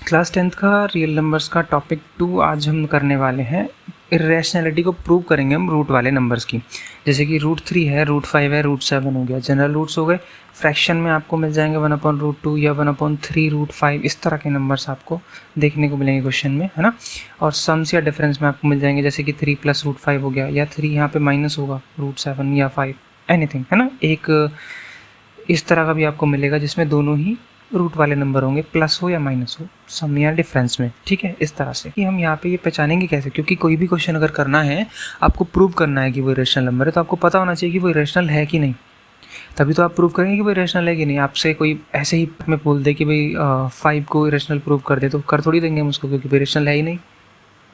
Class 10th का real numbers का topic 2 आज हम करने वाले हैं। इरेशनैलिटी को प्रूव करेंगे हम रूट वाले नंबर्स की, जैसे कि √3 है, √5 है, √7 हो गया, जनरल रूट्स हो गए। फ्रैक्शन में आपको मिल जाएंगे 1/√2 या 1/3 √5, इस तरह के नंबर्स आपको देखने को मिलेंगे क्वेश्चन में, है ना। और सम्स या डिफरेंस में आपको मिल जाएंगे, जैसे कि 3 + √5 हो गया, या 3 यहाँ पे माइनस होगा √7 या 5, एनीथिंग, है ना। एक इस तरह का भी आपको मिलेगा जिसमें दोनों ही रूट वाले नंबर होंगे, प्लस हो या माइनस हो, सम या डिफरेंस में, ठीक है। इस तरह से कि हम यहाँ पे ये पहचानेंगे कैसे, क्योंकि कोई भी क्वेश्चन अगर करना है, आपको प्रूव करना है कि वो इरेशनल नंबर है, तो आपको पता होना चाहिए कि वो इरेशनल है कि नहीं, तभी तो आप प्रूव करेंगे कि वो इरेशनल है कि नहीं। आपसे कोई ऐसे ही में बोल दे कि भाई 5 को इरेशनल प्रूव कर दे, तो कर थोड़ी देंगे हम उसको, क्योंकि वो इरेशनल है ही नहीं,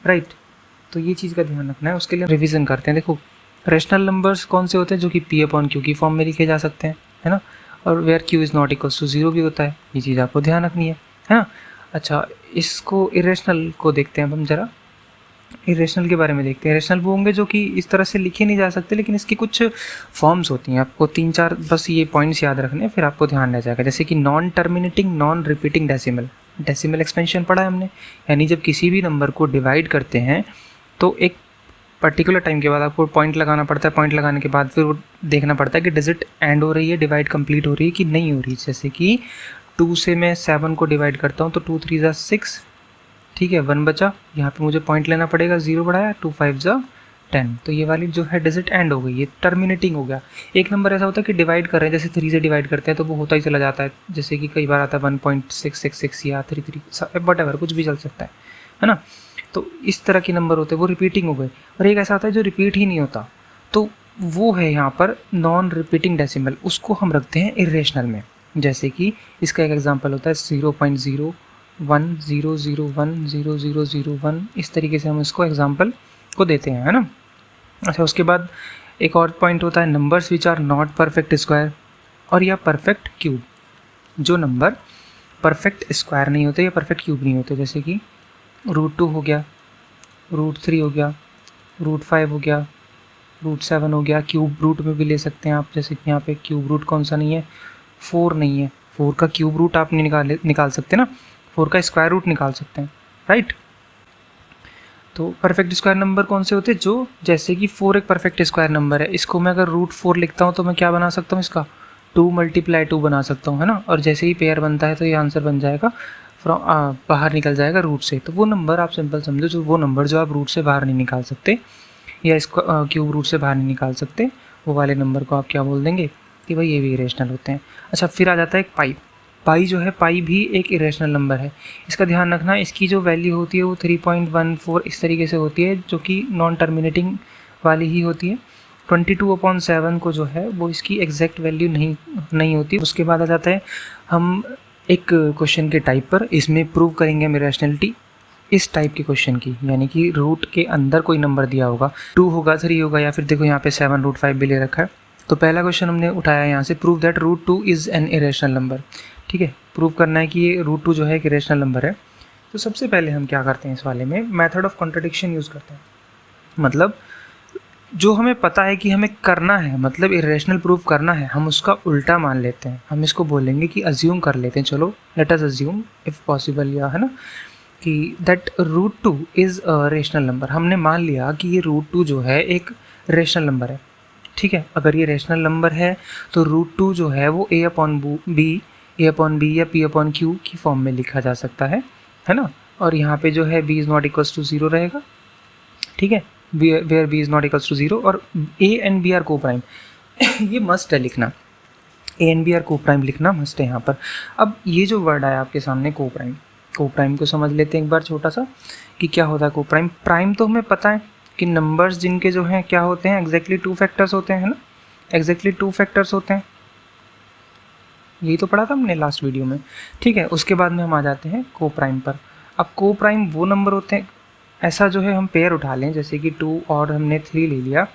राइट। तो ये चीज़ का ध्यान रखना है, उसके लिए रिविज़न करते हैं। देखो, रेशनल नंबर्स कौन से होते हैं, जो कि P/Q की फॉर्म में लिखे जा सकते हैं, है ना। और where Q is not equals to 0 भी होता है, ये चीज़ आपको ध्यान रखनी है ना। अच्छा, इसको इरेशनल को देखते हैं अब हम जरा। इरेशनल के बारे में देखते हैं। इरेशनल वो होंगे जो कि इस तरह से लिखे नहीं जा सकते, लेकिन इसकी कुछ फॉर्म्स होती हैं। आपको 3-4 बस ये पॉइंट्स याद रखने हैं, फिर आपको ध्यान रह जाएगा। जैसे कि non terminating, non repeating decimal. Decimal expansion पढ़ा है हमने, यानी जब किसी भी नंबर को डिवाइड करते हैं तो एक पर्टिकुलर टाइम के बाद आपको पॉइंट लगाना पड़ता है। पॉइंट लगाने के बाद फिर वो देखना पड़ता है कि डिजिट एंड हो रही है, डिवाइड कंप्लीट हो रही है कि नहीं हो रही। जैसे कि 2 से मैं 7 को डिवाइड करता हूँ तो 2 3 ज़ा 6, ठीक है, 1 बचा, यहाँ पे मुझे पॉइंट लेना पड़ेगा, 0 बढ़ाया, 2 5 ज़ा 10, तो ये वाली जो है डिजिट एंड हो गई, ये टर्मिनेटिंग हो गया। एक नंबर ऐसा होता है कि डिवाइड कर रहे हैं, जैसे 3 से डिवाइड करते हैं तो वो होता ही चला जाता है, जैसे कि कई बार आता है 1.666 या 33, वटएवर, कुछ भी चल सकता है ना। तो इस तरह के नंबर होते हैं, वो रिपीटिंग हो गए। और एक ऐसा होता है जो रिपीट ही नहीं होता, तो वो है यहाँ पर नॉन रिपीटिंग डेसिमल, उसको हम रखते हैं इरेशनल में। जैसे कि इसका एक एग्जांपल होता है 0.0100100001, इस तरीके से हम इसको एग्जांपल को देते हैं, है ना। अच्छा, उसके बाद एक और पॉइंट होता है numbers which are not perfect square और या परफेक्ट क्यूब। जो नंबर परफेक्ट स्क्वायर नहीं होते या परफेक्ट क्यूब नहीं होते, जैसे कि √2 हो गया, √3 हो गया, √5 हो गया, √7 हो गया। क्यूब रूट में भी ले सकते हैं आप, जैसे कि यहाँ पे क्यूब रूट कौन सा नहीं है, 4 नहीं है, 4 का क्यूब रूट आप नहीं निकाल सकते ना, 4 का स्क्वायर रूट निकाल सकते हैं, राइट। तो परफेक्ट स्क्वायर नंबर कौन से होते हैं, जो जैसे कि 4 एक परफेक्ट स्क्वायर नंबर है, इसको मैं अगर √4 लिखता हूँ तो मैं क्या बना सकता हूँ, इसका 2 × 2 बना सकता हूँ, है ना। और जैसे ही पेयर बनता है तो ये आंसर बन जाएगा बाहर निकल जाएगा रूट से। तो वो नंबर आप सिंपल समझो, जो वो नंबर जो आप रूट से बाहर नहीं निकाल सकते या इसको क्यूब रूट से बाहर नहीं निकाल सकते, वो वाले नंबर को आप क्या बोल देंगे कि भाई ये भी इरेशनल होते हैं। अच्छा, फिर आ जाता है एक पाई। पाई जो है, पाई भी एक इरेशनल नंबर है। इसका ध्यान रखना, इसकी जो वैल्यू होती है वो 3.14 इस तरीके से होती है, जो कि नॉन टर्मिनेटिंग वाली ही होती है। 22/7 को जो है वो इसकी एग्जैक्ट वैल्यू नहीं होती। उसके बाद आ जाता है हम एक क्वेश्चन के टाइप पर, इसमें प्रूव करेंगे हम इरेशनलिटी इस टाइप के क्वेश्चन की, यानी कि रूट के अंदर कोई नंबर दिया होगा, 2 होगा, 3 होगा, या फिर देखो यहाँ पे 7 √5 भी ले रखा है। तो पहला क्वेश्चन हमने उठाया यहाँ से, prove that √2 is an irrational number, ठीक है। प्रूव करना है कि ये √2 जो है एक इरेशनल नंबर है। तो सबसे पहले हम क्या करते हैं, इस वाले में मेथड ऑफ कॉन्ट्रडिक्शन यूज़ करते हैं। मतलब जो हमें पता है कि हमें करना है, मतलब इरेशनल प्रूफ करना है, हम उसका उल्टा मान लेते हैं। हम इसको बोलेंगे कि अज्यूम कर लेते हैं, चलो let us assume if possible, या है ना, कि that √2 is a rational number. हमने मान लिया कि ये √2 जो है एक रेशनल नंबर है, ठीक है। अगर ये रेशनल नंबर है तो √2 जो है वो A/B या P/Q की फॉर्म में लिखा जा सकता है ना। और यहाँ पे जो है B is not equals to 0 रहेगा, ठीक है, where B is not equals to 0, और A and B are coprime ये मस्ट है लिखना, A and B are coprime लिखना मस्ट है यहाँ पर। अब ये जो वर्ड आया आपके सामने को प्राइम को समझ लेते हैं एक बार छोटा सा, कि क्या होता है को प्राइम। प्राइम तो हमें पता है कि नंबर्स जिनके जो हैं क्या होते हैं, एग्जैक्टली 2 फैक्टर्स होते हैं, है ना, एग्जैक्टली 2 फैक्टर्स होते हैं, यही तो पढ़ा था हमने लास्ट वीडियो में, ठीक है। उसके बाद में हम आ जाते हैं को प्राइम पर। अब को प्राइम वो नंबर होते हैं, ऐसा जो है हम पेयर उठा लें, जैसे कि 2 और हमने 3 ले लिया,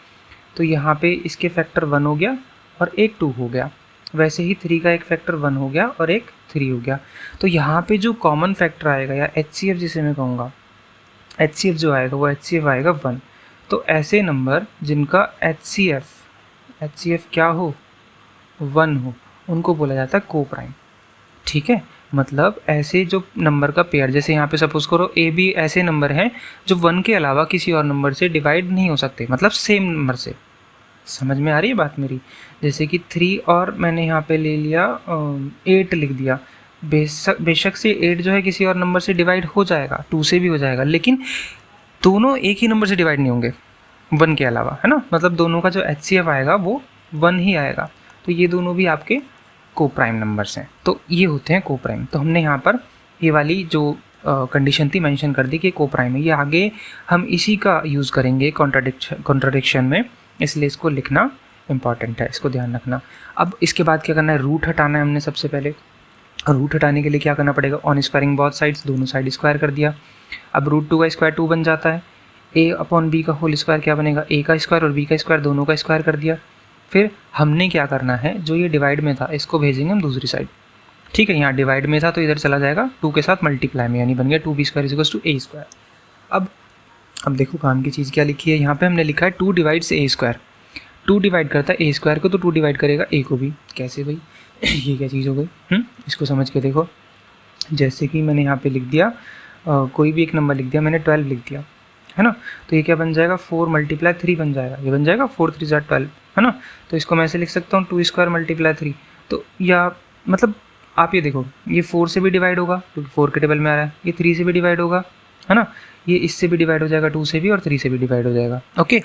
तो यहाँ पे इसके फैक्टर 1 हो गया और एक 2 हो गया, वैसे ही 3 का एक फैक्टर 1 हो गया और एक 3 हो गया। तो यहाँ पे जो कॉमन फैक्टर आएगा, या HCF जिसे मैं कहूँगा, HCF जो आएगा वो HCF आएगा 1। तो ऐसे नंबर जिनका HCF क्या हो, 1 हो, उनको बोला जाता है को प्राइम, ठीक है। मतलब ऐसे जो नंबर का पेयर, जैसे यहाँ पे सपोज करो ए बी ऐसे नंबर हैं जो 1 के अलावा किसी और नंबर से डिवाइड नहीं हो सकते, मतलब सेम नंबर से। समझ में आ रही है बात मेरी? जैसे कि 3 और मैंने यहाँ पे ले लिया 8 लिख दिया। बेशक से 8 जो है किसी और नंबर से डिवाइड हो जाएगा, 2 से भी हो जाएगा, लेकिन दोनों एक ही नंबर से डिवाइड नहीं होंगे 1 के अलावा, है ना। मतलब दोनों का जो HCF आएगा वो 1 ही आएगा। तो ये दोनों भी आपके को प्राइम नंबर्स हैं, तो ये होते हैं को प्राइम। तो हमने यहाँ पर ये वाली जो कंडीशन थी मेंशन कर दी कि को प्राइम है। ये आगे हम इसी का यूज़ करेंगे कॉन्ट्राडिक्शन में, इसलिए इसको लिखना इंपॉर्टेंट है, इसको ध्यान रखना। अब इसके बाद क्या करना है, रूट हटाना है हमने सबसे पहले। रूट हटाने के लिए क्या करना पड़ेगा, ऑन स्क्वायरिंग बोथ साइड्स, दोनों साइड स्क्वायर कर दिया। अब रूट 2 का स्क्वायर 2 बन जाता है। a अपॉन बी का होल स्क्वायर क्या बनेगा, a का स्क्वायर और b का स्क्वायर दोनों का स्क्वायर कर दिया। फिर हमने क्या करना है, जो ये डिवाइड में था इसको भेजेंगे हम दूसरी साइड। ठीक है, यहाँ डिवाइड में था तो इधर चला जाएगा 2 के साथ मल्टीप्लाई में, यानी बन गया 2b square equals to a square. अब देखो काम की चीज़ क्या लिखी है यहाँ पे, हमने लिखा है 2 डिवाइड्स a स्क्वायर। 2 डिवाइड करता है a स्क्वायर को, तो 2 डिवाइड करेगा a को भी। कैसे भाई ये क्या चीज़ हो गई? इसको समझ के देखो। जैसे कि मैंने यहाँ पे लिख दिया कोई भी एक नंबर लिख दिया मैंने, 12 लिख दिया, है ना। तो ये क्या बन जाएगा, 4 मल्टीप्लाई 3 बन जाएगा। ये बन जाएगा 4 3 ज़ा 12, है ना। तो इसको मैं ऐसे लिख सकता हूँ 2 स्क्वायर मल्टीप्लाई 3। तो या मतलब आप ये देखो, ये 4 से भी डिवाइड होगा क्योंकि 4 के टेबल में आ रहा है, ये 3 से भी डिवाइड होगा, है ना। ये इससे भी डिवाइड हो जाएगा 2 से भी, और 3 से भी डिवाइड हो जाएगा। ओके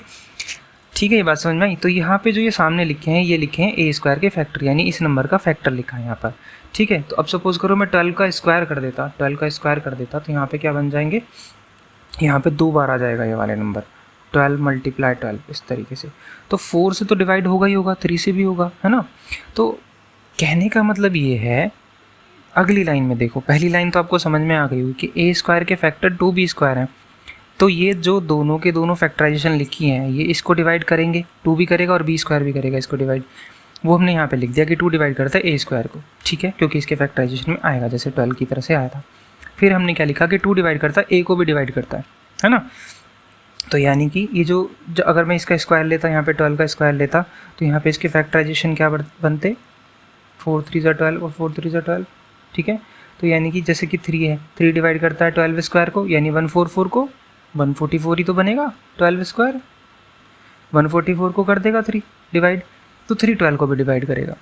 ठीक है, ये बात समझ में आई। तो यहाँ पे जो ये सामने लिखे हैं, ये लिखे हैं a स्क्वायर के फैक्टर, यानी इस नंबर का फैक्टर लिखा है यहाँ पर। ठीक है, तो अब सपोज करो मैं 12 का स्क्वायर कर देता, 12 का स्क्वायर कर देता, तो यहाँ पे क्या बन जाएंगे, यहाँ पे 2 बार आ जाएगा ये वाले नंबर, 12 मल्टीप्लाई 12 इस तरीके से। तो 4 से तो डिवाइड होगा ही होगा, 3 से भी होगा, है ना। तो कहने का मतलब ये है, अगली लाइन में देखो, पहली लाइन तो आपको समझ में आ गई हुई कि a स्क्वायर के फैक्टर 2b स्क्वायर हैं। तो ये जो दोनों के दोनों फैक्टराइजेशन लिखी हैं, ये इसको डिवाइड करेंगे, 2 भी करेगा और b स्क्वायर भी करेगा इसको डिवाइड। वो हमने यहाँ पे लिख दिया कि 2 डिवाइड करता है a स्क्वायर को, ठीक है, क्योंकि इसके फैक्टराइजेशन में आएगा जैसे 12 की तरह से आया था। फिर हमने क्या लिखा कि 2 डिवाइड करता है a को भी डिवाइड करता है ना। तो यानी कि ये जो अगर मैं इसका स्क्वायर लेता, यहाँ पे 12 का स्क्वायर लेता, तो यहाँ पे इसके फैक्टराइजेशन क्या बनते, 4 3 ज़ा 12 और 4 3 ज़ा 12, ठीक है। तो यानी कि जैसे कि 3 है, 3 डिवाइड करता है 12 स्क्वायर को, यानी 144 को, 144 ही तो बनेगा 12 स्क्वायर, 144 को कर देगा 3 डिवाइड, तो 3 12 को भी डिवाइड करेगा।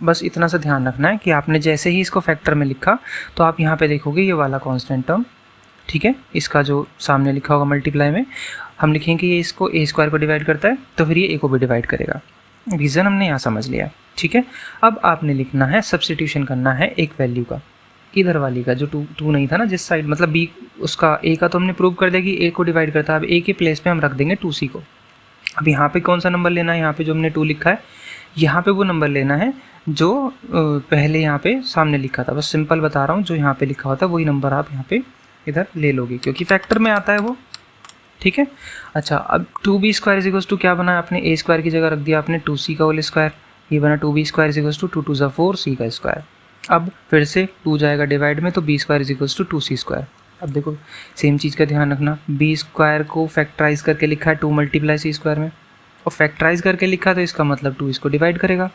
बस इतना सा ध्यान रखना है कि आपने जैसे ही इसको फैक्टर में लिखा, तो आप यहाँ पे देखोगे ये वाला कांस्टेंट टर्म, ठीक है, इसका जो सामने लिखा होगा मल्टीप्लाई में, हम लिखेंगे कि ये इसको a स्क्वायर को डिवाइड करता है, तो फिर ये a को भी डिवाइड करेगा। रीज़न हमने यहाँ समझ लिया, ठीक है। अब आपने लिखना है, सब्स्टिट्यूशन करना है एक वैल्यू का, इधर वाली का, जो 2 नहीं था ना जिस साइड, मतलब b उसका a का तो हमने प्रूव कर दिया कि a को डिवाइड करता है। अब a के प्लेस पे हम रख देंगे 2c को। अब यहाँ पे कौन सा नंबर लेना है, यहाँ पे जो हमने 2 लिखा है, यहाँ पे वो नंबर लेना है जो पहले यहाँ पे सामने लिखा था। बस सिंपल बता रहा हूँ, जो यहाँ पे लिखा होता है वही नंबर आप यहाँ पे इधर ले लोगे, क्योंकि फैक्टर में आता है वो, ठीक है। अच्छा, अब 2b square is equals to क्या बना, आपने a स्क्वायर की जगह रख दिया आपने 2c का होल स्क्वायर, ये बना 2b square is equals to 2 2 ज़ा 4 c का स्क्वायर। अब फिर से 2 जाएगा डिवाइड में, तो b square is equals to 2c square. अब देखो सेम चीज़ का ध्यान रखना, b स्क्वायर को फैक्टराइज करके लिखा है 2 मल्टीप्लाई c स्क्वायर में, और फैक्टराइज करके लिखा तो इसका मतलब 2 इसको डिवाइड करेगा,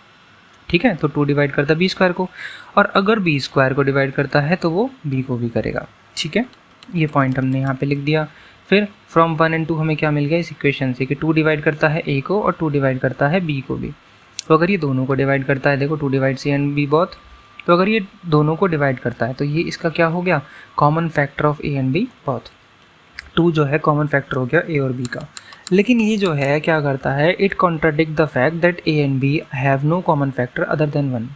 ठीक है। तो 2 डिवाइड करता है b स्क्वायर को, और अगर b स्क्वायर को डिवाइड करता है तो वो b को भी करेगा, ठीक है। ये पॉइंट हमने यहाँ पे लिख दिया। फिर फ्रॉम 1 and 2 हमें क्या मिल गया इस इक्वेशन से, कि 2 डिवाइड करता है a को और 2 डिवाइड करता है b को भी। तो अगर ये दोनों को डिवाइड करता है, देखो 2 divide c and b both, तो अगर ये दोनों को डिवाइड करता है तो ये इसका क्या हो गया, common factor of a and b both. 2 जो है कॉमन फैक्टर हो गया a और b का। लेकिन ये जो है क्या करता है, it contradict the fact that a and b have no common factor other than 1।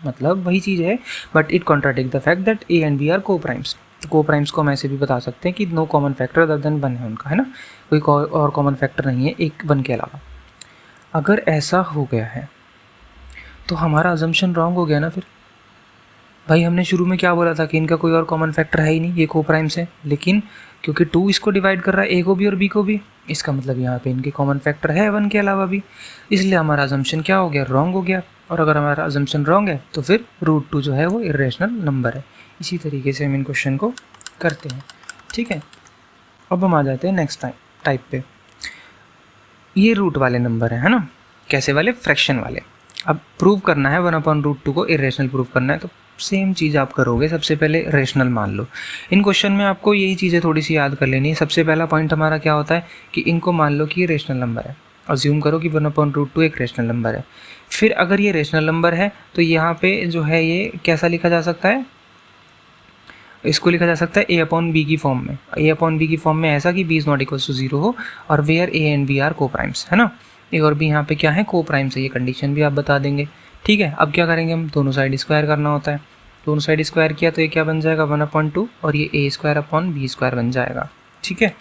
मतलब वही चीज़ है, but it contradict the fact that a and b are coprimes. Coprimes को हम ऐसे भी बता सकते हैं कि no common factor other than 1 है उनका, है ना, कोई और कॉमन फैक्टर नहीं है एक 1 के अलावा। अगर ऐसा हो गया है तो हमारा अजम्पशन रॉन्ग हो गया ना। फिर भाई हमने शुरू में क्या बोला था कि इनका कोई और कॉमन फैक्टर है ही नहीं, ये को प्राइम्स है, लेकिन क्योंकि 2 इसको डिवाइड कर रहा है a को भी और b को भी, इसका मतलब यहाँ पे इनके कॉमन फैक्टर है 1 के अलावा भी, इसलिए हमारा अजम्पशन क्या हो गया, रॉन्ग हो गया। और अगर हमारा अजम्पशन रॉन्ग है तो फिर √2 जो है वो इरेशनल नंबर है। इसी तरीके से हम इन क्वेश्चन को करते हैं, ठीक है। अब हम आ जाते हैं नेक्स्ट टाइप पे। ये रूट वाले नंबर है ना, कैसे वाले, फ्रैक्शन वाले। अब प्रूव करना है 1/√2 को इरेशनल प्रूव करना है, तो सेम चीज़ आप करोगे। सबसे पहले रेशनल मान लो। इन क्वेश्चन में आपको यही चीज़ें थोड़ी सी याद कर लेनी है। सबसे पहला पॉइंट हमारा क्या होता है कि इनको मान लो कि ये रेशनल नंबर है, अज्यूम करो कि 1/√2 एक रेशनल नंबर है। फिर अगर ये रेशनल नंबर है तो यहाँ पे जो है ये कैसा लिखा जा सकता है, इसको लिखा जा सकता है a/b की फॉर्म में। a/b की फॉर्म में ऐसा कि b is not equal to 0 हो और where a and b are coprimes, है ना। a और b यहाँ पे क्या है, को प्राइम्स है, ये कंडीशन भी आप बता देंगे। ठीक है, अब क्या करेंगे हम, दोनों साइड स्क्वायर करना होता है। दोनों साइड स्क्वायर किया तो ये क्या बन जाएगा 1/2 और ये a² बन जाएगा। ठीक है,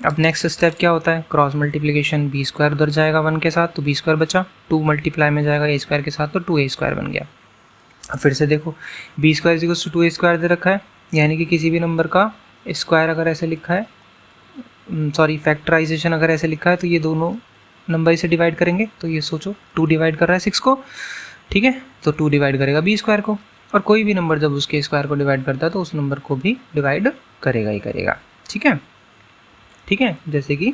अब नेक्स्ट स्टेप क्या होता है, क्रॉस मल्टीप्लिकेशन, b² उधर जाएगा 1 के साथ तो b² बचा, 2 मल्टीप्लाई में जाएगा a² के साथ तो 2a² बन गया। अब फिर से देखो b² = 2a² दे रखा है, यानी कि किसी भी नंबर का स्क्वायर अगर ऐसे लिखा है, सॉरी फैक्टराइजेशन अगर ऐसे लिखा है तो ये दोनों नंबर इसे डिवाइड करेंगे। तो ये सोचो 2 डिवाइड कर रहा है 6 को, ठीक है, तो 2 डिवाइड करेगा b² को, और कोई भी नंबर जब उसके स्क्वायर को डिवाइड करता है तो उस नंबर को भी डिवाइड करेगा ही करेगा। ठीक है, ठीक है, जैसे कि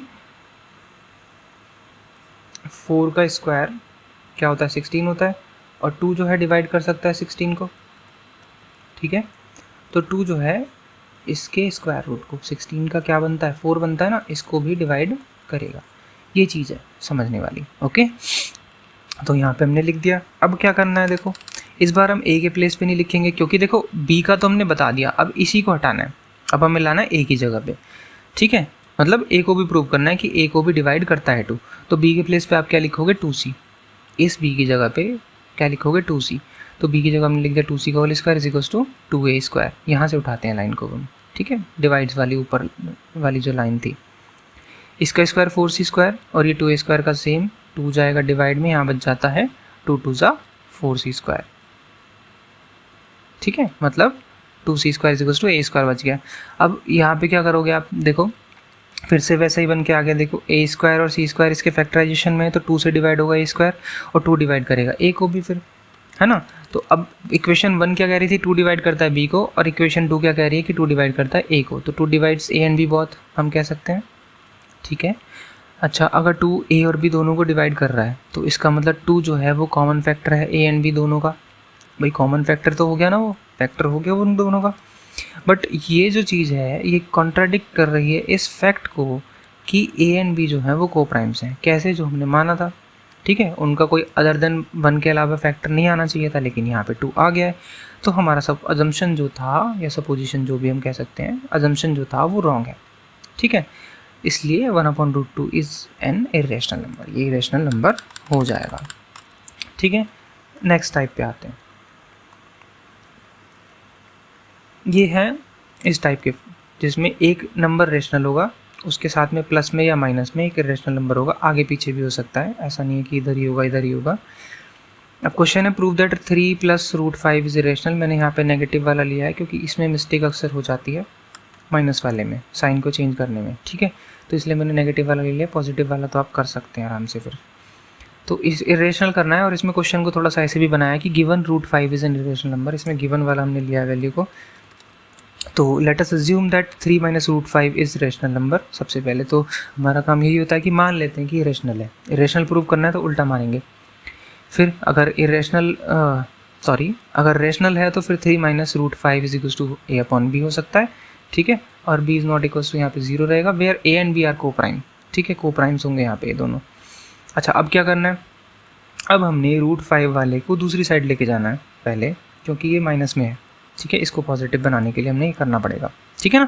4 का स्क्वायर क्या होता है 16 होता है, और 2 जो है डिवाइड कर सकता है 16 को। ठीक है, तो 2 जो है इसके स्क्वायर रूट को, 16 का क्या बनता है 4 बनता है ना, इसको भी डिवाइड करेगा। ये चीज़ है समझने वाली। ओके, तो यहाँ पे हमने लिख दिया। अब क्या करना है, देखो इस बार हम a के प्लेस पे नहीं लिखेंगे क्योंकि देखो b का तो हमने बता दिया, अब इसी को हटाना है, अब हमें लाना है a की जगह पे। ठीक है, मतलब a को भी प्रूव करना है कि a को भी डिवाइड करता है 2, तो b के प्लेस पे आप क्या लिखोगे 2c, इस b की जगह पे क्या लिखोगे 2c, तो b की जगह हमने लिख दिया 2c का whole square is equals to 2a²। यहाँ से उठाते हैं लाइन को हम, ठीक है, डिवाइड्स वाली ऊपर वाली जो लाइन थी, इसका स्क्वायर 4c² और ये 2a² का सेम 2 जाएगा डिवाइड में, यहाँ बच जाता है 2 2 जा 4c²। ठीक है, मतलब 2c² is equals to a² बच गया। अब यहाँ पे क्या करोगे आप, देखो फिर से वैसे ही बन के आ गया, देखो a² और c² इसके फैक्टराइजेशन में है तो 2 से डिवाइड होगा a² और 2 डिवाइड करेगा a को भी फिर, है ना। तो अब इक्वेशन 1 क्या कह रही थी 2 डिवाइड करता है b को, और इक्वेशन 2 क्या कह रही है कि 2 डिवाइड करता है a को, तो 2 divides a and b both हम कह सकते हैं। ठीक है, अच्छा अगर 2 a और b दोनों को डिवाइड कर रहा है तो इसका मतलब 2 जो है वो कॉमन फैक्टर है a एंड b दोनों का। भाई कॉमन फैक्टर तो हो गया ना, वो फैक्टर हो गया वो उन दोनों का। बट ये जो चीज़ है ये कॉन्ट्राडिक्ट कर रही है इस फैक्ट को कि a एंड b जो है वो को प्राइम्स हैं। कैसे, जो हमने माना था। ठीक है, उनका कोई अदर देन 1 के अलावा फैक्टर नहीं आना चाहिए था, लेकिन यहाँ पे 2 आ गया है। तो हमारा सब अजम्पशन जो था या सपोजिशन जो भी हम कह सकते हैं, अजम्पशन जो था वो रॉन्ग है। ठीक है, इसलिए 1/√2 इज़ एन इरेशनल नंबर, ये इरेशनल नंबर हो जाएगा। ठीक है, नेक्स्ट टाइप पे आते हैं। ये है इस टाइप के जिसमें एक नंबर रेशनल होगा, उसके साथ में प्लस में या माइनस में एक इरेशनल नंबर होगा, आगे पीछे भी हो सकता है, ऐसा नहीं है कि इधर ही होगा इधर ही होगा। अब क्वेश्चन है प्रूव दैट 3 + √5 इज इरेशनल। मैंने यहाँ पे नेगेटिव वाला लिया है क्योंकि इसमें मिस्टेक अक्सर हो जाती है माइनस वाले में, साइन को चेंज करने में। ठीक है, तो इसलिए मैंने नेगेटिव वाला ले लिया, पॉजिटिव वाला तो आप कर सकते हैं आराम से फिर। तो इस इरेशनल करना है, और इसमें क्वेश्चन को थोड़ा सा ऐसे भी बनाया कि given √5 is an irrational number. इसमें गिवन वाला हमने लिया है वैल्यू को, तो let us assume that 3 - √5 is rational number. सबसे पहले तो हमारा काम यही होता है कि मान लेते हैं कि इरेशनल है। इरेशनल प्रूव करना है तो उल्टा मानेंगे। फिर अगर अगर रेशनल है तो फिर 3 - √5 इज इक्वल्स टू a/b हो सकता है। ठीक है, और b is not equals to यहाँ पे 0 रहेगा, where a and b are coprime. ठीक है, को प्राइम्स होंगे यहाँ पे ये दोनों। अच्छा, अब क्या करना है, अब हमने √5 वाले को दूसरी साइड लेके जाना है पहले, क्योंकि ये माइनस में है। ठीक है, इसको पॉजिटिव बनाने के लिए हमने ये करना पड़ेगा। ठीक है ना,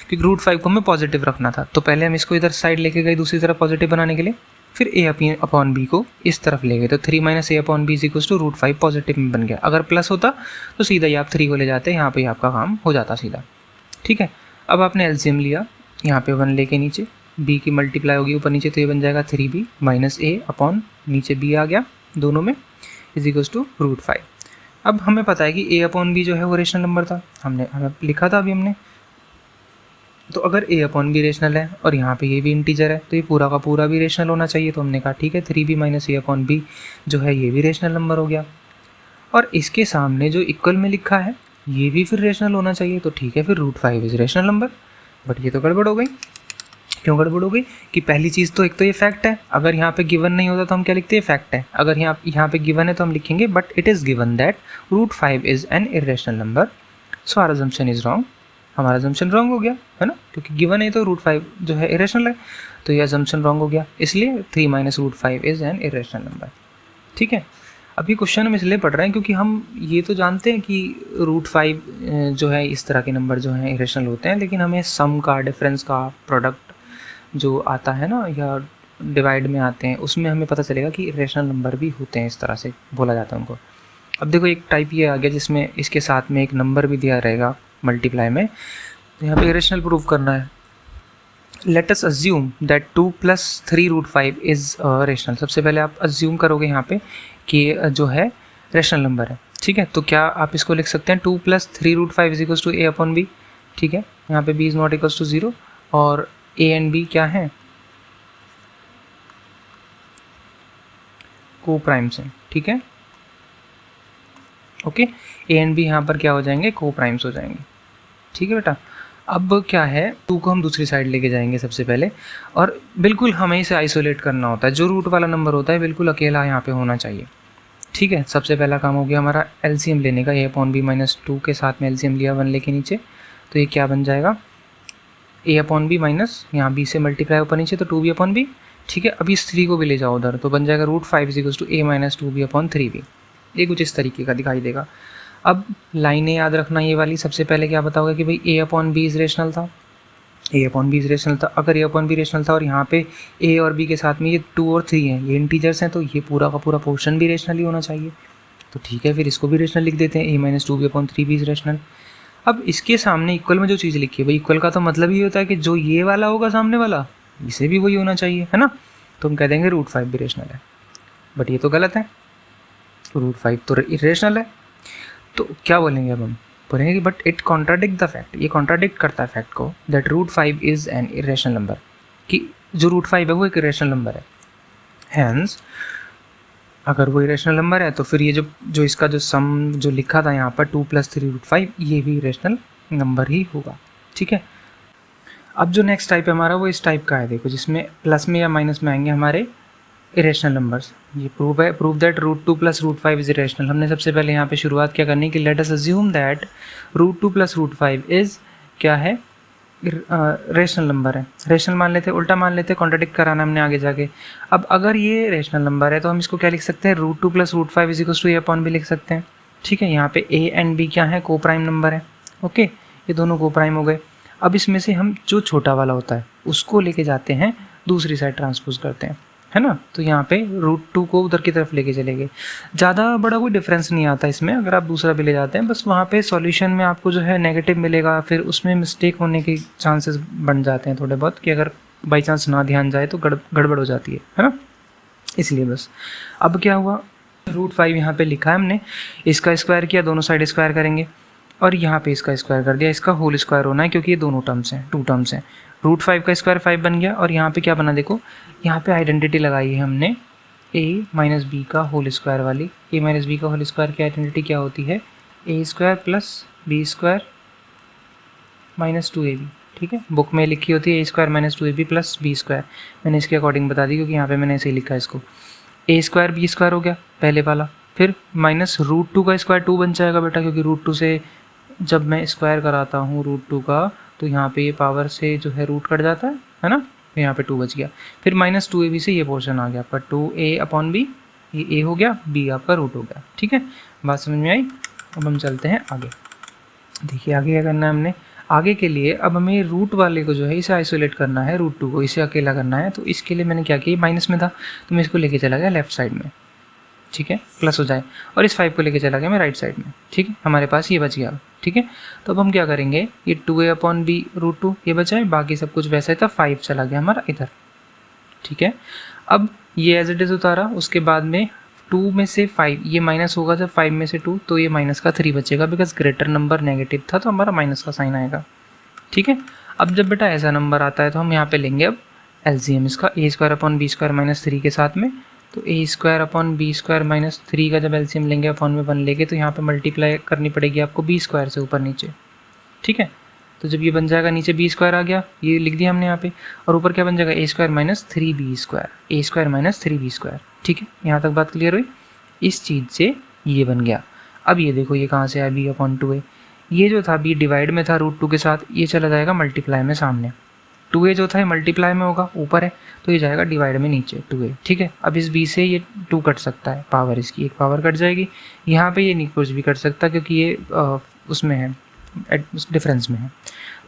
क्योंकि √5 को हमें पॉजिटिव रखना था, तो पहले हम इसको इधर साइड लेके गए दूसरी तरफ पॉजिटिव बनाने के लिए, फिर a/b को इस तरफ ले गए, तो 3 - a/b is equals to √5 positive में बन गया। अगर प्लस होता तो सीधा ही आप 3 को ले जाते, यहाँ पे आपका काम हो जाता सीधा। ठीक है, अब आपने एलसीएम लिया, यहाँ पे 1 लेके नीचे b की मल्टीप्लाई होगी ऊपर नीचे, तो ये बन जाएगा 3b - a/ नीचे b आ गया दोनों में, इज इक्वल्स टू √5। अब हमें पता है कि a/b जो है वो रेशनल नंबर था, हमें लिखा था अभी हमने। तो अगर a/b रेशनल है और यहाँ पे ये भी इंटीजर है, तो ये पूरा का पूरा भी रेशनल होना चाहिए। तो हमने कहा ठीक है, 3b - a/b जो है ये भी रेशनल नंबर हो गया, और इसके सामने जो इक्वल में लिखा है ये भी फिर रेशनल होना चाहिए। तो ठीक है, फिर √5 इज रेशनल नंबर। बट ये तो गड़बड़ हो गई, क्यों गड़बड़ हो गई कि पहली चीज़ तो एक तो ये फैक्ट है, अगर यहाँ पे गिवन नहीं होता तो हम क्या लिखते हैं, फैक्ट है। अगर यहाँ पे गिवन है तो हम लिखेंगे but it is given that √5 is an irrational number, so our assumption is wrong. हमारा अजम्पशन रॉन्ग हो गया है ना, क्योंकि गिवन है तो √5 जो है इरेशनल है, तो ये अजम्पशन रॉन्ग हो गया, इसलिए 3 - √5 इज़ एन इरेशनल नंबर। ठीक है, अब ये क्वेश्चन हम इसलिए पढ़ रहे हैं क्योंकि हम ये तो जानते हैं कि √5 जो है इस तरह के नंबर जो हैं इरेशनल होते हैं, लेकिन हमें सम का, डिफरेंस का, प्रोडक्ट जो आता है ना या डिवाइड में आते हैं, उसमें हमें पता चलेगा कि इरेशनल नंबर भी होते हैं, इस तरह से बोला जाता है उनको। अब देखो एक टाइप ये आ गया जिसमें इसके साथ में एक नंबर भी दिया रहेगा मल्टीप्लाई में, तो यहाँ पे इरेशनल प्रूव करना है। Let us assume that 2 + 3 √5 is rational. सबसे पहले आप अज्यूम करोगे यहाँ पे कि जो है रेशनल नंबर है। ठीक है, तो क्या आप इसको लिख सकते हैं 2 + 3 √5 इज टू a/b। ठीक है, यहाँ पे b is not equals to 0 और a एंड b क्या है, को प्राइम्स हैं। ठीक है, ओके, a एंड b यहाँ पर क्या हो जाएंगे, को प्राइम्स हो जाएंगे। ठीक है बेटा, अब क्या है 2 को हम दूसरी साइड लेके जाएंगे सबसे पहले, और बिल्कुल हमें इसे आइसोलेट करना होता है। जो रूट वाला नंबर होता है बिल्कुल अकेला यहाँ पे होना चाहिए। ठीक है, सबसे पहला काम हो गया हमारा एलसीएम लेने का। a/b - 2 के साथ में एलसीएम लिया 1 लेके नीचे, तो ये क्या बन जाएगा, a/b माइनस यहाँ b से मल्टीप्लाई ऊपर नीचे तो 2b/b। ठीक है, अभी इस 3 को भी ले जाओ उधर, तो बन जाएगा √5 = a - 2b/3b। ये कुछ इस तरीके का दिखाई देगा। अब लाइनें याद रखना ये वाली। सबसे पहले क्या बताओगे कि भाई a/b इज़ रेशनल था, a/b इज़ रेशनल था। अगर a/b रेशनल था और यहाँ पे a और b के साथ में ये 2 और 3 हैं, ये इंटीजर्स हैं, तो ये पूरा का पूरा पोर्शन भी रेशनल ही होना चाहिए। तो ठीक है, फिर इसको भी रेशनल लिख देते हैं, a - 2b/3b इज़ रेशनल। अब इसके सामने इक्वल में जो चीज़ लिखी है, भाई इक्वल का तो मतलब ये होता है कि जो ये वाला होगा सामने वाला, इसे भी वही होना चाहिए, है ना। तो हम कह देंगे √5 भी रेशनल है, बट ये तो गलत है, √5 तो इरेशनल है। तो क्या बोलेंगे अब हम, बोलेंगे कि but it contradict the fact, ये कॉन्ट्राडिक्ट करता है फैक्ट को, that √5 is an irrational number, कि जो √5 है वो एक इरेशनल नंबर है। हैंस अगर वो इरेशनल नंबर है तो फिर ये जो इसका जो सम जो लिखा था यहाँ पर 2 + 3 √5, ये भी इरेशनल नंबर ही होगा। ठीक है, अब जो नेक्स्ट टाइप है हमारा वो इस टाइप का है, देखो, जिसमें प्लस में या माइनस में आएंगे हमारे इरेशनल नंबर्स। ये प्रूव दैट √2 + √5 इज़ इरेशनल। हमने सबसे पहले यहाँ पे शुरुआत क्या करनी कि let us assume that √2 + √5 is क्या है, रेशनल नंबर है। रेशनल मान लेते, उल्टा मान लेते, कॉन्ट्राडिक्ट कराना हमने आगे जाके। अब अगर ये रेशनल नंबर है तो हम इसको क्या लिख सकते हैं, √2 + √5 इज़ टू a/b लिख सकते हैं। ठीक है, यहाँ पे a एंड b क्या है, को प्राइम नंबर है। ओके, ये दोनों को प्राइम हो गए। अब इसमें से हम जो छोटा वाला होता है उसको लेके जाते हैं दूसरी साइड, ट्रांसपोज करते हैं, है ना। तो यहाँ पे √2 को उधर की तरफ लेके चले गए। ज़्यादा बड़ा कोई डिफरेंस नहीं आता इसमें, अगर आप दूसरा भी ले जाते हैं, बस वहाँ पे सॉल्यूशन में आपको जो है नेगेटिव मिलेगा, फिर उसमें मिस्टेक होने के चांसेस बन जाते हैं थोड़े बहुत, कि अगर बाई चांस ना ध्यान जाए तो गड़बड़ हो जाती है ना। इसलिए बस अब क्या हुआ, √5 यहाँ पे लिखा है हमने, इसका स्क्वायर किया, दोनों साइड स्क्वायर करेंगे, और यहाँ पे इसका स्क्वायर कर दिया। इसका होल स्क्वायर होना है क्योंकि ये दोनों टर्म्स हैं, 2 टर्म्स हैं। √5 का स्क्वायर 5 बन गया, और यहाँ पे क्या बना, देखो यहाँ पे आइडेंटिटी लगाई है हमने a - b का होल स्क्वायर वाली। a - b का होल स्क्वायर की आइडेंटिटी क्या होती है, a² + b² - 2ab। ठीक है, बुक में लिखी होती है a² - 2ab + b²। मैंने इसके अकॉर्डिंग बता दी क्योंकि यहाँ पे मैंने ऐसे ही लिखा है इसको। a² b² हो गया पहले वाला, फिर माइनस √2 का स्क्वायर 2 बन जाएगा बेटा, क्योंकि √2 से जब मैं स्क्वायर कराता हूँ √2 का, तो यहाँ पे ये पावर से जो है रूट कट जाता है ना, तो यहाँ पे 2 बच गया। फिर -2ab से ये पोर्शन आ गया आपका 2a/b, ये a हो गया, b आपका रूट हो गया। ठीक है, बात समझ में आई। अब हम चलते हैं आगे। देखिए आगे क्या करना है हमने, आगे के लिए अब हमें रूट वाले को जो है इसे आइसोलेट करना है, √2 को इसे अकेला करना है। तो इसके लिए मैंने क्या किया, माइनस में था तो मैं इसको लेके चला गया लेफ्ट साइड में, ठीक है, प्लस हो जाए, और इस 5 को लेके चला गया मैं राइट साइड में। ठीक है, हमारे पास ये बच गया। ठीक है, तो अब हम क्या करेंगे, ये 2a/b √2 ये बचा है, बाकी सब कुछ वैसा ही था, 5 चला गया हमारा इधर। ठीक है, अब ये एज इट इज़ उतारा, उसके बाद में 2 में से 5 ये माइनस होगा, जब 5 में से 2 तो ये माइनस का 3 बचेगा, बिकॉज ग्रेटर नंबर नेगेटिव था तो हमारा माइनस का साइन आएगा। ठीक है, अब जब बेटा ऐसा नंबर आता है तो हम यहाँ पे लेंगे अब एलसीएम इसका, a² - b² - 3 के साथ में। तो a² b² - 3 का जब एलसीएम लेंगे अपॉन में 1 लेके, तो यहाँ पे मल्टीप्लाई करनी पड़ेगी आपको b² से ऊपर नीचे। ठीक है, तो जब ये बन जाएगा नीचे बी स्क्वायर आ गया, ये लिख दिया हमने यहाँ पे, और ऊपर क्या बन जाएगा ए स्क्वायर माइनस 3b स्क्वायर, ए स्क्वायर माइनस 3b स्क्वायर। ठीक है, यहाँ तक बात क्लियर हुई। इस चीज़ से ये बन गया। अब ये देखो ये कहाँ से आया, b अपॉन 2a, ये जो था b डिवाइड में था √2 के साथ, ये चला जाएगा मल्टीप्लाई में सामने, 2a जो था ये मल्टीप्लाई में होगा ऊपर है, तो ये जाएगा डिवाइड में नीचे 2a। ठीक है, अब इस b से ये 2 कट सकता है, पावर इसकी एक पावर कट जाएगी, यहाँ पे ये नहीं कुछ भी कट सकता क्योंकि ये उसमें है, डिफरेंस में है।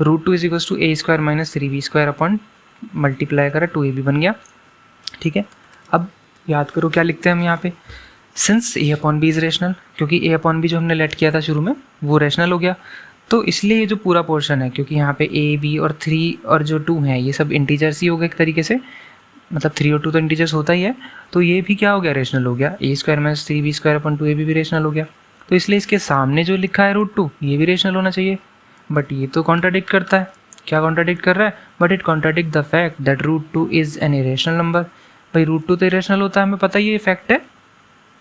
√2 is equals to A square minus 3b square upon multiply करा 2ab बन गया। ठीक है, अब याद करो क्या लिखते हैं हम यहाँ पे, since a upon B is rational, क्योंकि a अपॉन बी जो हमने लेट किया था शुरू में वो रेशनल हो गया, तो इसलिए ये जो पूरा पोर्शन है, क्योंकि यहाँ पे a b और 3 और जो 2 है ये सब इंटीजर्स ही हो गए एक तरीके से, मतलब 3 और 2 तो इंटीजर्स होता ही है, तो ये भी क्या हो गया, रेशनल हो गया। A square minus 3b square upon 2ab भी रेशनल हो गया, तो इसलिए इसके सामने जो लिखा है √2 ये भी रेशनल होना चाहिए, बट ये तो कॉन्ट्राडिक्ट करता है। क्या कॉन्ट्राडिक्ट कर रहा है, but it contradict the fact that √2 is an irrational number. भाई √2 तो इरेशनल होता है, हमें पता ही ये फैक्ट है,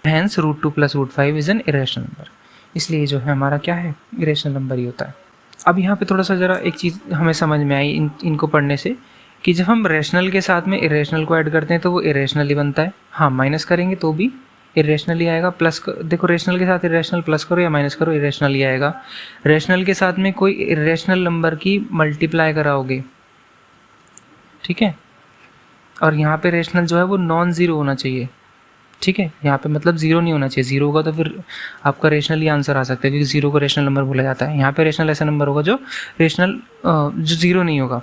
hence √2 plus √5 is an irrational number, इसलिए जो है हमारा क्या है, इरेशनल नंबर ही होता है। अब यहाँ पे थोड़ा सा ज़रा एक चीज़ हमें समझ में आई इनको पढ़ने से, कि जब हम रेशनल के साथ में इरेशनल को ऐड करते हैं तो वो इरेशनल ही बनता है। हाँ, माइनस करेंगे तो भी इरेशनल ही आएगा, प्लस देखो रेशनल के साथ इरेशनल प्लस करो या माइनस करो इरेशनल ही आएगा। रेशनल के साथ में कोई इरेशनल नंबर की मल्टीप्लाई कराओगे, ठीक है, और यहाँ पे रेशनल जो है वो नॉन ज़ीरो होना चाहिए। ठीक है, यहाँ पे मतलब जीरो नहीं होना चाहिए, जीरो होगा तो फिर आपका रेशनल ही आंसर आ सकता है, क्योंकि जीरो को रेशनल नंबर बोला जाता है। यहाँ पे रेशनल ऐसा नंबर होगा जो रेशनल जो जीरो नहीं होगा,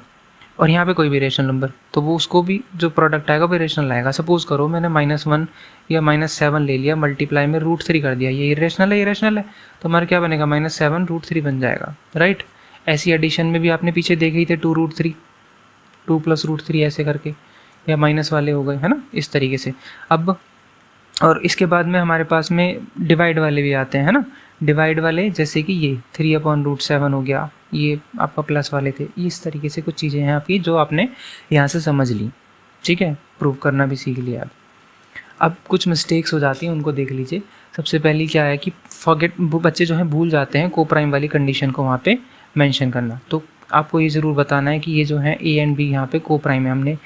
और यहाँ पे कोई भी रेशनल नंबर, तो वो उसको भी जो प्रोडक्ट आएगा वो रेशनल आएगा। सपोज करो मैंने -1 या -7 ले लिया, मल्टीप्लाई में √3 कर दिया, ये इरेशनल है, इरेशनल है, तो हमारा क्या बनेगा, -7 √3 बन जाएगा, राइट। ऐसी एडिशन में भी आपने पीछे देखे ही थे 2 √3, 2 प्लस √3 ऐसे करके, या माइनस वाले हो गए, है ना, इस तरीके से। अब और इसके बाद में हमारे पास में डिवाइड वाले भी आते हैं ना, डिवाइड वाले जैसे कि ये 3/√7 हो गया, ये आपका प्लस वाले थे। इस तरीके से कुछ चीज़ें हैं आपकी जो आपने यहाँ से समझ ली, ठीक है, प्रूव करना भी सीख लिया। अब कुछ मिस्टेक्स हो जाती हैं, उनको देख लीजिए। सबसे पहली क्या है कि फॉरगेट, बच्चे जो हैं भूल जाते हैं को प्राइम वाली कंडीशन को वहाँ पे मेंशन करना। तो आपको ये ज़रूर बताना है कि ये जो है ए एंड बी यहाँ पे को प्राइम है, हमने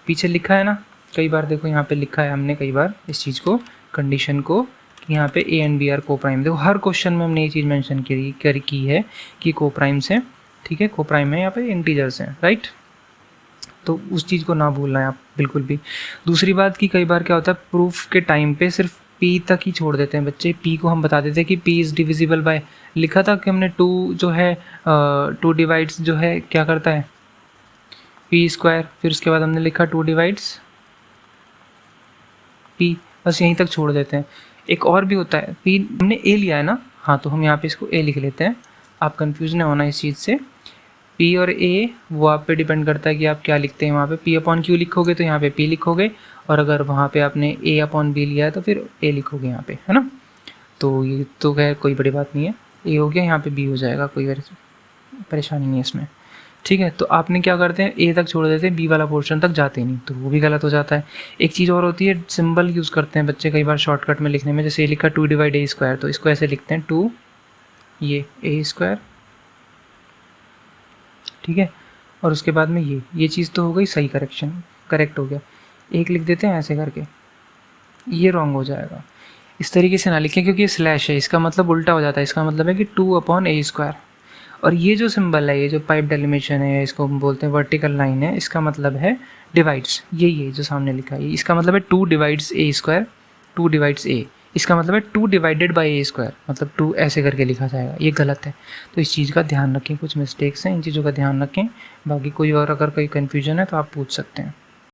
पीछे लिखा है ना कई बार, देखो यहाँ पे लिखा है हमने कई बार इस चीज़ को, कंडीशन को, कि यहाँ पे ए एंड बी आर को प्राइम। देखो हर क्वेश्चन में हमने ये चीज़ मेंशन की है कि को प्राइम्स हैं, ठीक है, को प्राइम है, यहाँ पे इंटीजर्स हैं, राइट। तो उस चीज़ को ना भूलना है आप बिल्कुल भी। दूसरी बात कि कई बार क्या होता है, प्रूफ के टाइम पे सिर्फ पी तक ही छोड़ देते हैं बच्चे। पी को हम बता देते हैं कि पी इज़ डिविजिबल बाय, लिखा था कि हमने 2 जो है 2 डिवाइड्स जो है क्या करता है, पी स्क्वायर, फिर उसके बाद हमने लिखा 2 डिवाइड्स पी, बस यहीं तक छोड़ देते हैं। एक और भी होता है, पी हमने ए लिया है ना, हाँ, तो हम यहाँ पे इसको ए लिख लेते हैं, आप कंफ्यूज नहीं होना इस चीज़ से। पी और ए वो आप पे डिपेंड करता है कि आप क्या लिखते हैं। वहाँ पे पी अपॉन क्यू लिखोगे तो यहाँ पे पी लिखोगे, और अगर वहाँ पे आपने ए अपॉन बी लिया है तो फिर ए लिखोगे यहाँ पे, है ना। तो ये तो खैर कोई बड़ी बात नहीं है, ए हो गया, यहाँ पे बी हो जाएगा, कोई परेशानी नहीं है इसमें, ठीक है। तो आपने क्या करते हैं, ए तक छोड़ देते हैं, बी वाला पोर्शन तक जाते नहीं, तो वो भी गलत हो जाता है। एक चीज़ और होती है, सिंबल यूज़ करते हैं बच्चे कई बार शॉर्टकट में लिखने में, जैसे ये लिखा 2 डिवाइड ए स्क्वायर, तो इसको ऐसे लिखते हैं 2 ये ए स्क्वायर, ठीक है, और उसके बाद में ये चीज़ तो हो गई सही, करेक्ट हो गया। एक लिख देते हैं ऐसे करके, ये रॉन्ग हो जाएगा। इस तरीके से ना लिखें क्योंकि ये स्लैश है, इसका मतलब उल्टा हो जाता है, इसका मतलब है कि 2/a²। और ये जो सिंबल है, ये जो पाइप डेलिमिशन है, इसको हम बोलते हैं वर्टिकल लाइन है, इसका मतलब है डिवाइड्स। ये जो सामने लिखा है, इसका मतलब है 2 डिवाइड्स a², 2 डिवाइड्स a, इसका मतलब है 2 डिवाइडेड बाई a², मतलब 2 ऐसे करके लिखा जाएगा, ये गलत है। तो इस चीज़ का ध्यान रखें, कुछ मिस्टेक्स हैं, इन चीज़ों का ध्यान रखें। बाकी कोई और अगर कोई कन्फ्यूजन है तो आप पूछ सकते हैं।